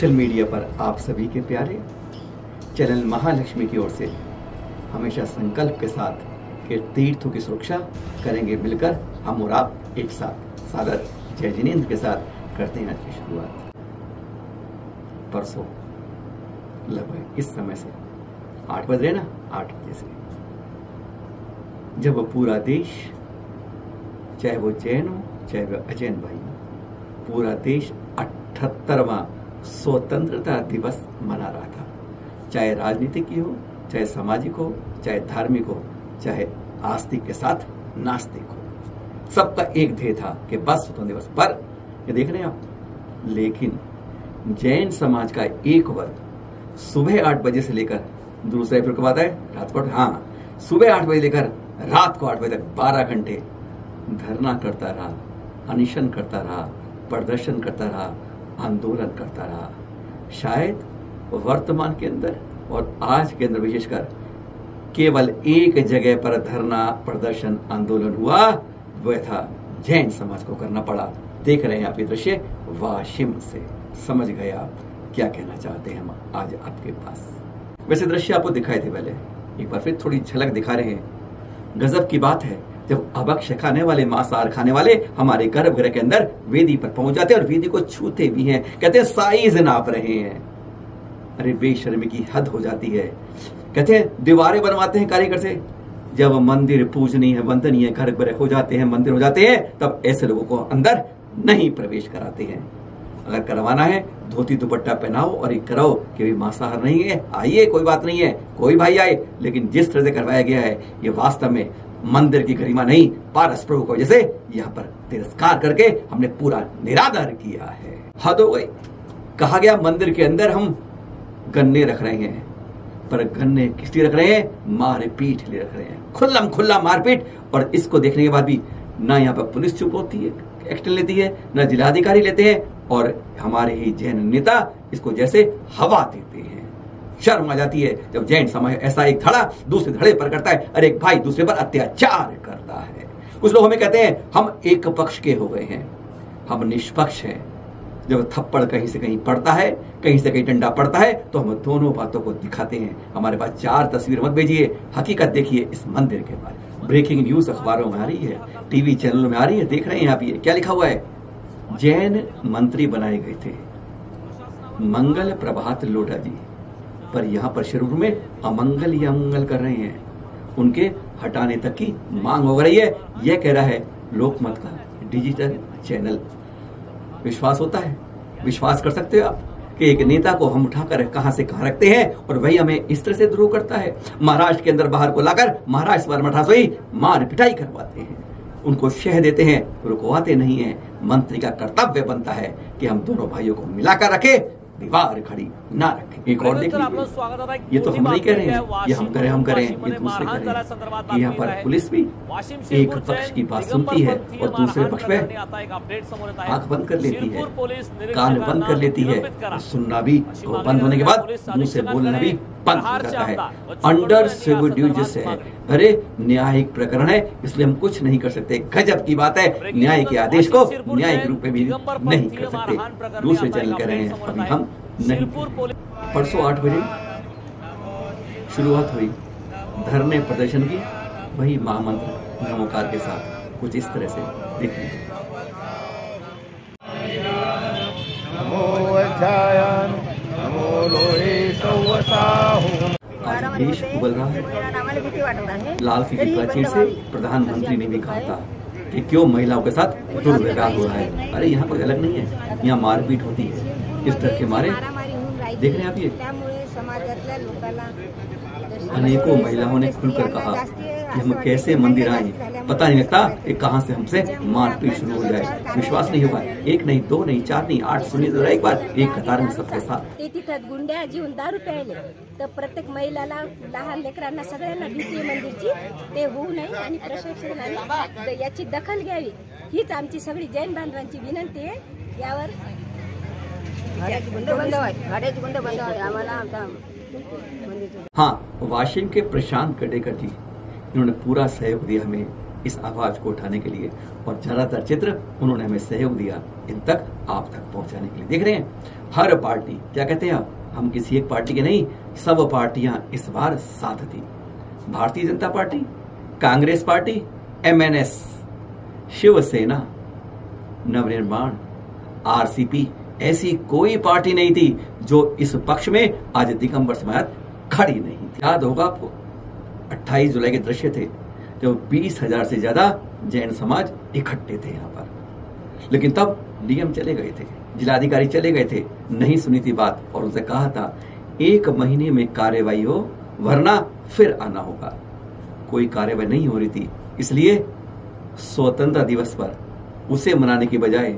Social media पर आप सभी के प्यारे चैनल महालक्ष्मी की ओर से हमेशा संकल्प के साथ कि तीर्थों की सुरक्षा करेंगे मिलकर हम और आप एक साथ सादर जय जिनेंद्र के साथ करते हैं आज की शुरुआत। परसों लगभग इस समय से 8 बज रहे ना, 8 बजे से जब पूरा देश, चाहे वो जैन हो चाहे वो अजैन भाई हो, पूरा देश 78वां स्वतंत्रता दिवस मना रहा था। चाहे राजनीतिक ही हो, चाहे सामाजिक हो, चाहे धार्मिक हो, चाहे आस्तिक के साथ नास्तिक हो, सबका एक ध्येय था कि बस स्वतंत्रता दिवस। पर ये देख रहे हैं आप, लेकिन जैन समाज का एक वर्ग सुबह 8 बजे से लेकर, दूसरा फिर कब आता है रात को, हाँ सुबह 8 बजे लेकर रात को 8 बजे तक 12 घंटे धरना करता रहा, अनशन करता रहा, प्रदर्शन करता रहा, आंदोलन करता रहा। शायद वर्तमान के अंदर और आज के अंदर विशेषकर केवल एक जगह पर धरना, प्रदर्शन, आंदोलन हुआ, वह था जैन समाज को करना पड़ा। देख रहे हैं आप ये दृश्य वाशिम से, समझ गए आप क्या कहना चाहते हैं हम आज आपके पास। वैसे दृश्य आपको दिखाए थे पहले, एक बार फिर थोड़ी झलक दिखा रहे हैं। गजब की बात है जब अभक्ष्य खाने वाले, मांसाहार खाने वाले हमारे गर्भगृह के अंदर वेदी पर पहुंच जाते हैं और वेदी को छूते भी हैं, कहते हैं साइज नाप रहे हैं। अरे बेशर्मी की हद हो जाती है। कहते हैं दीवारें बनवाते हैं कारीगर से, जब मंदिर पूजनीय है, वंदनीय गर्भगृह हो जाते हैं, मंदिर हो जाते हैं, तब ऐसे लोगों को अंदर नहीं प्रवेश कराते हैं। अगर करवाना है धोती दुपट्टा पहनाओ और एक कराओ कि मांसाहार नहीं है, आइए कोई बात नहीं है, कोई भाई आए। लेकिन जिस तरह से करवाया गया है ये वास्तव में मंदिर की गरिमा नहीं, पारस प्रभु की वजह से यहाँ पर तिरस्कार करके हमने पूरा निरादर किया है। हद हो गई। कहा गया मंदिर के अंदर हम गन्ने रख रहे हैं, पर गन्ने किस लिए रख रहे हैं? मारपीट लिए रख रहे हैं, खुल्लम खुल्ला मारपीट। और इसको देखने के बाद भी ना यहाँ पर पुलिस चुप होती है, एक्शन लेती है, ना जिलाधिकारी लेते हैं, और हमारे ही जैन नेता इसको जैसे हवा देते हैं। शर्म आ जाती है जब जैन समाज ऐसा एक धड़ा दूसरे धड़े पर करता है, और एक भाई दूसरे पर अत्याचार करता है। कुछ लोग हमें कहते हैं हम एक पक्ष के हो गए हैं, हम निष्पक्ष हैं। जब थप्पड़ कहीं से कहीं पड़ता है, कहीं से कहीं डंडा पड़ता है, तो हम दोनों बातों को दिखाते हैं। हमारे पास 4 तस्वीर मत भेजिए, हकीकत देखिए इस मंदिर के बारे में। ब्रेकिंग न्यूज अखबारों में आ रही है, टीवी चैनलों में आ रही है, देख रहे हैं आप। ये क्या लिखा हुआ है? जैन मंत्री बनाए गए थे मंगल प्रभात लोढ़ा जी, पर यहाँ पर शुरू में अमंगल या अमंगल कर रहे हैं। उनके हटाने तक की मांग हो रही है। यह कह रहा है लोकमत का डिजिटल चैनल। विश्वास होता है? विश्वास कर सकते हो आप कि एक नेता को हम उठाकर कहां से कहां रखते हैं और वही हमें इस तरह से द्रोह करता है। महाराष्ट्र के अंदर बाहर को लाकर महाराष्ट्र पर मठासोई मार पिटाई करवाते हैं, उनको शह देते हैं, रुकवाते नहीं है। मंत्री का कर्तव्य बनता है कि हम दोनों भाइयों को मिलाकर रखे, दीवार खड़ी ना रखें। एक और देख लीजिए, ये तो हम नहीं कह रहे हैं, ये हम करें, ये दूसरे करें। यहाँ पर पुलिस भी एक पक्ष की बात सुनती है और दूसरे पक्ष में आंख बंद कर लेती है, कान बंद कर लेती है। सुनना भी तो बंद होने के बाद मुंह से बोलना भी बंद हो जाता है। अंडर सिविल है। अरे न्यायिक प्रकरण है, इसलिए हम कुछ नहीं कर सकते। गजब की बात है, न्याय के आदेश को न्यायिक रूप में भी नहीं कर सकते। दूसरे चैनल कह रहे हैं अभी हम नहीं। परसों 8 बजे शुरुआत हुई धरने प्रदर्शन की, वही महामंत्र नमोकार के साथ कुछ इस तरह से देखने। आज देश उबल रहा है। लाल किले की प्राचीर से प्रधानमंत्री ने भी कहा था कि क्यों महिलाओं के साथ दुर्व्यवहार हो रहा है। अरे यहाँ कोई अलग नहीं है, यहाँ मारपीट होती है। इस डर के मारे देख रहे हैं आप, ये अनेकों महिलाओं ने खुलकर कहा कि हम कैसे मंदिर आए, पता नहीं लगता कि कहां से हमसे मारपीट शुरू हो जाए। विश्वास नहीं होगा, 1 नहीं 2 नहीं 4 नहीं 8 सुनिए जरा एक बार, एक कतार में सबके साथ। तिथं गुंड्या जीवन दारू प्यायले तर प्रत्येक महिलाला, लहान लेकरांना सगळ्यांना भीती आहे मंदिरची, ते होऊ नये आणि प्रशासनाने याची दखल घ्यावी, हीच आमची सगळी जैन बांधवांची विनंती आहे। यावर हाँ, वाशिम के प्रशांत गडेकर जी, इन्होंने पूरा सहयोग दिया हमें इस आवाज को उठाने के लिए, और ज्यादातर चित्र उन्होंने हमें सहयोग दिया इन तक आप तक पहुंचाने के लिए। देख रहे हैं, हर पार्टी, क्या कहते हैं हम किसी एक पार्टी के नहीं, सब पार्टियां इस बार साथ थी। Bharatiya Janata Party, Congress Party, MNS, Shivsena, Navnirman, RCP, ऐसी कोई पार्टी नहीं थी जो इस पक्ष में आज दिगंबर समाज खड़ी नहीं थी। याद होगा आपको 28 जुलाई के दृश्य थे जब 20,000 से ज्यादा जैन समाज इकट्ठे थे यहाँ पर, लेकिन तब DM चले गए थे, जिलाधिकारी चले गए थे, नहीं सुनी थी बात, और उनसे कहा था 1 महीने में कार्यवाही हो वरना फिर आना होगा। कोई कार्यवाही नहीं हो रही थी, इसलिए स्वतंत्रता दिवस पर उसे मनाने की बजाय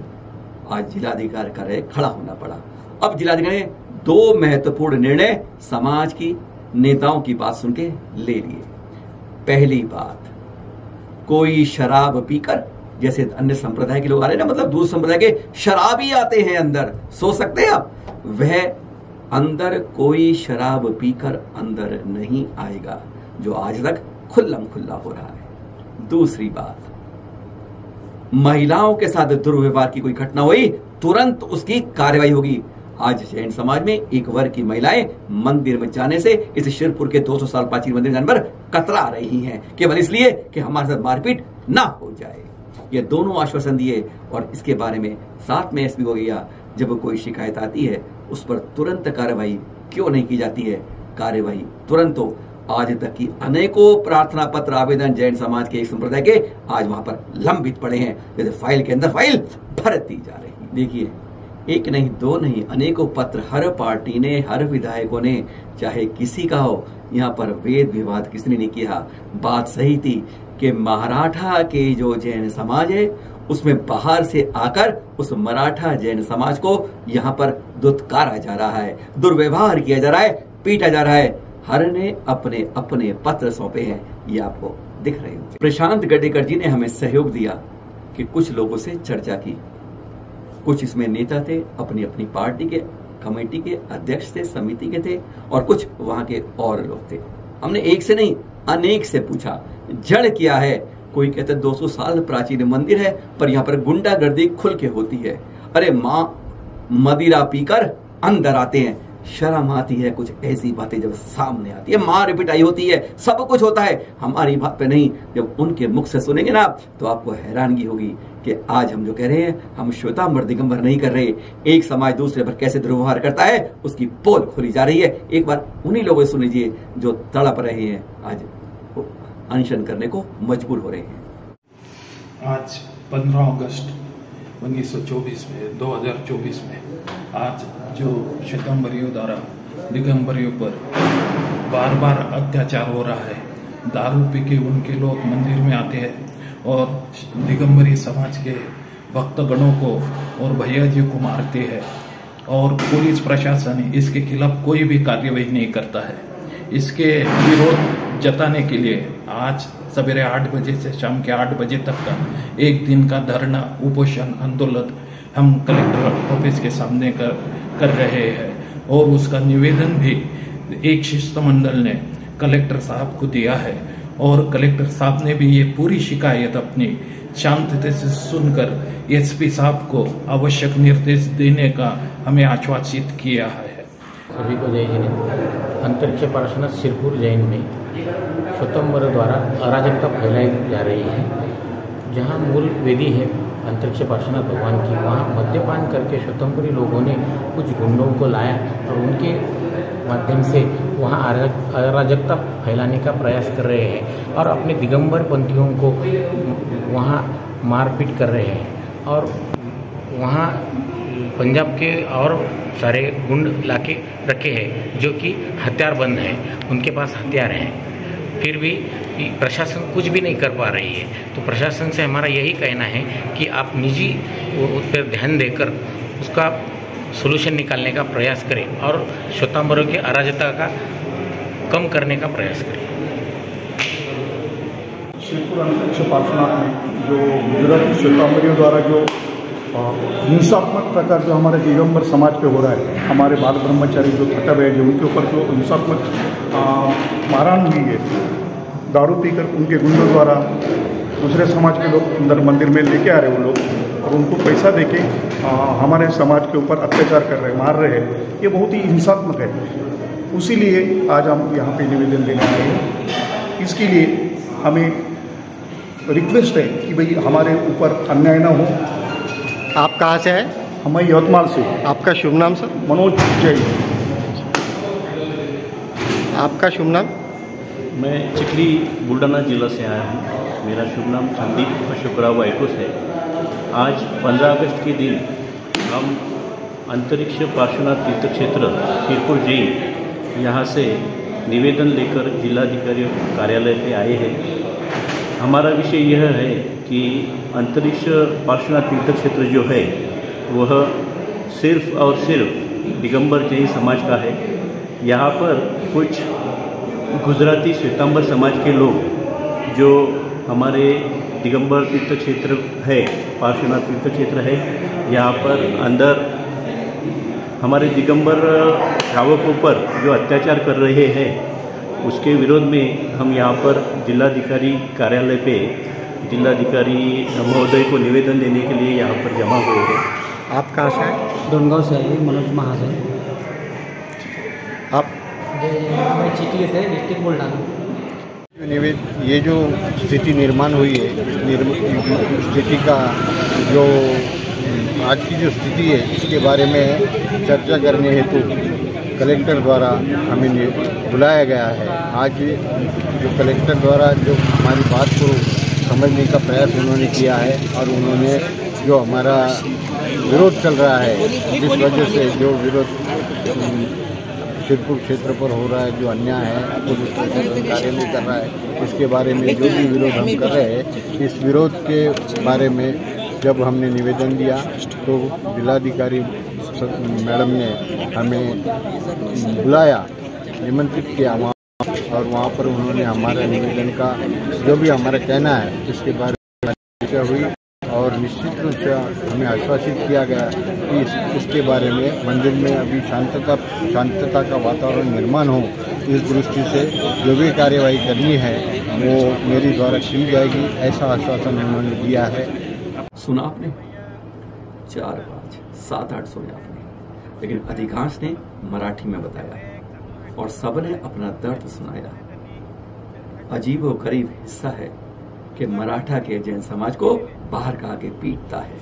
आज जिलाधिकारी कार्यालय खड़ा होना पड़ा। अब जिलाधिकारी ने 2 महत्वपूर्ण निर्णय समाज की नेताओं की बात सुन के ले लिए। पहली बात, कोई शराब पीकर, जैसे अन्य संप्रदाय के लोग आ रहे हैं ना, मतलब दूसरे संप्रदाय के शराबी आते हैं अंदर, सोच सकते हैं आप, वह अंदर कोई शराब पीकर अंदर नहीं आएगा, जो आज तक खुल्लम खुल्ला हो रहा है। दूसरी बात, महिलाओं के साथ दुर्व्यवहार की कोई घटना हुई तुरंत उसकी कार्रवाई होगी। आज जैन समाज में एक वर्ग की महिलाएं मंदिर में जाने से इस शिरपुर के 200 साल प्राचीन मंदिर जाने पर कतरा रही हैं, केवल इसलिए कि हमारे साथ मारपीट ना हो जाए। ये दोनों आश्वासन दिए, और इसके बारे में साथ में SP हो गया, जब कोई शिकायत आती है उस पर तुरंत कार्रवाई क्यों नहीं की जाती है? कार्रवाई तुरंत हो। आज तक की अनेकों प्रार्थना पत्र आवेदन जैन समाज के एक संप्रदाय के आज वहां पर लंबित पड़े हैं, जैसे फाइल के अंदर फाइल भरती जा रही। देखिए, एक नहीं, 2 नहीं, अनेकों पत्र हर पार्टी ने, हर विधायकों ने, चाहे किसी का हो, यहाँ पर वेद विवाद किसी ने नहीं किया। बात सही थी कि मराठा के जो जैन समाज है उसमें बाहर से आकर उस मराठा जैन समाज को यहाँ पर दुत्कारा जा रहा है, दुर्व्यवहार किया जा रहा है, पीटा जा रहा है। हर ने अपने अपने पत्र सौंपे हैं, ये आपको दिख रहे होंगे। प्रशांत गडेकर जी ने हमें सहयोग दिया कि कुछ लोगों से चर्चा की, कुछ इसमें नेता थे, अपनी अपनी पार्टी के, कमेटी के अध्यक्ष थे, समिति के थे, और कुछ वहां के और लोग थे। हमने एक से नहीं अनेक से पूछा, जड़ क्या है? कोई कहते 200 साल प्राचीन मंदिर है पर यहाँ पर गुंडागर्दी खुल के होती है। अरे माँ, मदिरा पीकर अंदर आते हैं, शर्म आती है कुछ ऐसी बातें जब सामने आती है, मार पिटाई होती है, सब कुछ होता है, हमारी बात पे नहीं। जब उनके मुख से सुनेंगे ना तो आपको हैरानगी होगी कि आज हम जो कह रहे हैं, हम श्वेतांबर दिगंबर नहीं कर रहे। एक समाज दूसरे पर कैसे दुर्व्यवहार करता है उसकी पोल खोली जा रही है। एक बार उन्हीं लोगों से सुन लीजिए जो तड़प रहे हैं, आज अनशन करने को मजबूर हो रहे हैं। आज 15 अगस्त 1924 में 2024 में आज जो श्वेतांबरियों द्वारा दिगंबरियों पर बार बार अत्याचार हो रहा है, दारू पी के उनके लोग मंदिर में आते हैं और दिगंबरी समाज के भक्तगणों को और भैया जी को मारते हैं, और पुलिस प्रशासन इसके खिलाफ कोई भी कार्यवाही नहीं करता है। इसके विरोध जताने के लिए आज सवेरे 8 बजे से शाम के 8 बजे तक का एक दिन का धरना, उपोषण, आंदोलन हम कलेक्टर ऑफिस के सामने कर रहे हैं, और उसका निवेदन भी एक शिष्टमंडल ने कलेक्टर साहब को दिया है, और कलेक्टर साहब ने भी ये पूरी शिकायत अपनी शांति से सुनकर SP साहब को आवश्यक निर्देश देने का हमें आश्वासित किया है। सभी को जय हिंद। अंतरिक्ष पार्षद शिरपुर जैन में श्वेतांबर द्वारा अराजकता फैलाई जा रही है। जहां मूल वेदी है अंतरिक्ष पार्षद भगवान की, वहां मद्यपान करके श्वेतांबरी लोगों ने कुछ गुंडों को लाया और उनके माध्यम से वहां अराजकता फैलाने का प्रयास कर रहे हैं, और अपने दिगंबर पंथियों को वहां मारपीट कर रहे हैं, और वहां पंजाब के और सारे गुंड लाके रखे हैं जो कि हथियारबंद हैं, उनके पास हथियार हैं, फिर भी प्रशासन कुछ भी नहीं कर पा रही है। तो प्रशासन से हमारा यही कहना है कि आप निजी उस पर ध्यान देकर उसका सोल्यूशन निकालने का प्रयास करें और श्वेतांबरों की अराजकता का कम करने का प्रयास करें। शिरपुर अंतरिक्ष पार्श्वनाथ में जो गुजराती श्वेतांबरियों द्वारा जो हिंसात्मक प्रकार जो हमारे दिगंबर समाज पे हो रहा है, हमारे बाल ब्रह्मचारी जो थकब है, जो उनके ऊपर जो हिंसात्मक मारहाण हुई है, दारू पीकर उनके गुंडों द्वारा दूसरे समाज के लोग अंदर मंदिर में लेके आ रहे हैं वो लोग, और उनको पैसा देके हमारे समाज के ऊपर अत्याचार कर रहे हैं, मार रहे हैं। ये बहुत ही हिंसात्मक है। उसी लिए आज हम यहाँ पे निवेदन देने आए हैं। इसके लिए हमें रिक्वेस्ट है कि भाई हमारे ऊपर अन्याय ना हो। आप कहाँ से हैं? हम यवतमाल से। आपका शुभ नाम सर? मनोज जैन। आपका शुभ नाम? मैं चिखली बुल्ढाना जिला से आया हूँ। मेरा शुभ नाम संदीप अशोकराव वाइकोस है। आज 15 अगस्त के दिन हम अंतरिक्ष पार्श्वनाथ तीर्थ क्षेत्र सिरपुर जैन यहाँ से निवेदन लेकर जिलाधिकारी कार्यालय पे आए हैं। हमारा विषय यह है कि अंतरिक्ष पार्श्वनाथ तीर्थ क्षेत्र जो है वह सिर्फ और सिर्फ दिगंबर जैन समाज का है। यहाँ पर कुछ गुजराती श्वेतांबर समाज के लोग जो हमारे दिगंबर तीर्थ क्षेत्र है, पार्श्वनाथ तीर्थ क्षेत्र है, यहाँ पर अंदर हमारे दिगंबर श्रावकों पर जो अत्याचार कर रहे हैं उसके विरोध में हम यहाँ पर जिलाधिकारी कार्यालय पे जिलाधिकारी महोदय को निवेदन देने के लिए यहाँ पर जमा हुए हैं। आप कहाँ से हैं? डोनगांव से है, मनोज महाजन। आप? मैं चिखली से, डिस्ट्रिक्ट बुल्ढाना। ये जो स्थिति निर्माण हुई है, स्थिति का जो आज की जो स्थिति है इसके बारे में चर्चा करने हेतु कलेक्टर द्वारा हमें बुलाया गया है। आज जो कलेक्टर द्वारा जो हमारी बात को समझने का प्रयास उन्होंने किया है और उन्होंने जो हमारा विरोध चल रहा है, जिस वजह से जो विरोध सिरपुर क्षेत्र पर हो रहा है, जो अन्याय है, पुलिस प्रशासन कार्य नहीं कर रहा है, इसके बारे में जो भी विरोध हम कर रहे हैं, इस विरोध के बारे में जब हमने निवेदन दिया तो जिलाधिकारी मैडम ने हमें बुलाया, निमंत्रित किया वहाँ, और वहाँ पर उन्होंने हमारे निवेदन का जो भी हमारा कहना है इसके बारे में चर्चा हुई और निश्चित रूप से हमें आश्वासित किया गया कि इसके बारे में मंदिर में अभी शांतता का वातावरण निर्माण हो। इस दृष्टि से जो भी कार्यवाही करनी है वो मेरी द्वारा की जाएगी, ऐसा आश्वासन उन्होंने दिया है। सुना आपने 4, 5, 7, 8 सुने आपने, लेकिन अधिकांश ने मराठी में बताया और सबने अपना दर्द सुनाया। अजीब और गरीब हिस्सा है कि मराठा के जैन समाज को बाहर का आगे पीटता है।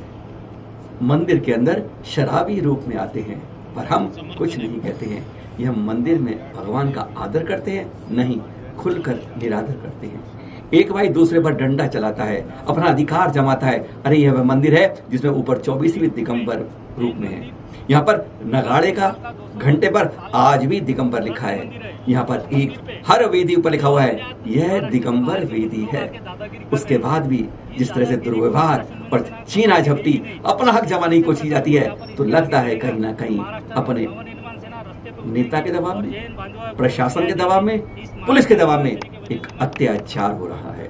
मंदिर के अंदर शराबी रूप में आते हैं पर हम कुछ नहीं कहते हैं। यह मंदिर में भगवान का आदर करते हैं? नहीं, खुलकर निरादर करते हैं। एक भाई दूसरे पर डंडा चलाता है, अपना अधिकार जमाता है। अरे यह वह मंदिर है जिसमें ऊपर 24वीं दिगंबर रूप में है। यहाँ पर नगाड़े का घंटे पर आज भी दिगंबर लिखा है। यहाँ पर एक हर वेदी ऊपर लिखा हुआ है यह दिगंबर वेदी है। उसके बाद भी जिस तरह से दुर्व्यवहार और चीना झपटी अपना हक जमाने की कोशिश की जाती है, तो लगता है कहीं ना कहीं अपने नेता के दबाव में, प्रशासन के दबाव में, पुलिस के दबाव में एक अत्याचार हो रहा है।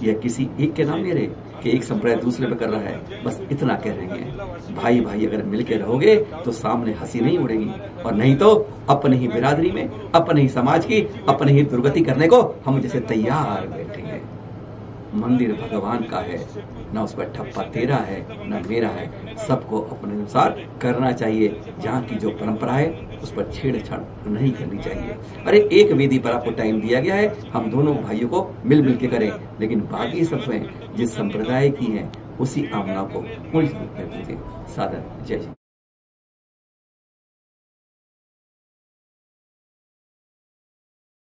यह किसी एक के नाम ले रहे कि एक संप्रदाय दूसरे पे कर रहा है, बस इतना कह रहे हैं। भाई भाई अगर मिलके रहोगे तो सामने हंसी नहीं उड़ेगी, और नहीं तो अपने ही बिरादरी में, अपने ही समाज की, अपने ही दुर्गति करने को हम जैसे तैयार बैठे हैं। मंदिर भगवान का है, ना उस पर ठप्पा तेरा है ना मेरा है। सबको अपने अनुसार करना चाहिए। जहाँ की जो परंपरा है उस पर छेड़छाड़ नहीं करनी चाहिए। अरे एक वेदी पर आपको टाइम दिया गया है, हम दोनों भाइयों को मिल मिल के करें, लेकिन बाकी सब जिस संप्रदाय की है उसी आमना को मुझ दीजिए। सादर जय।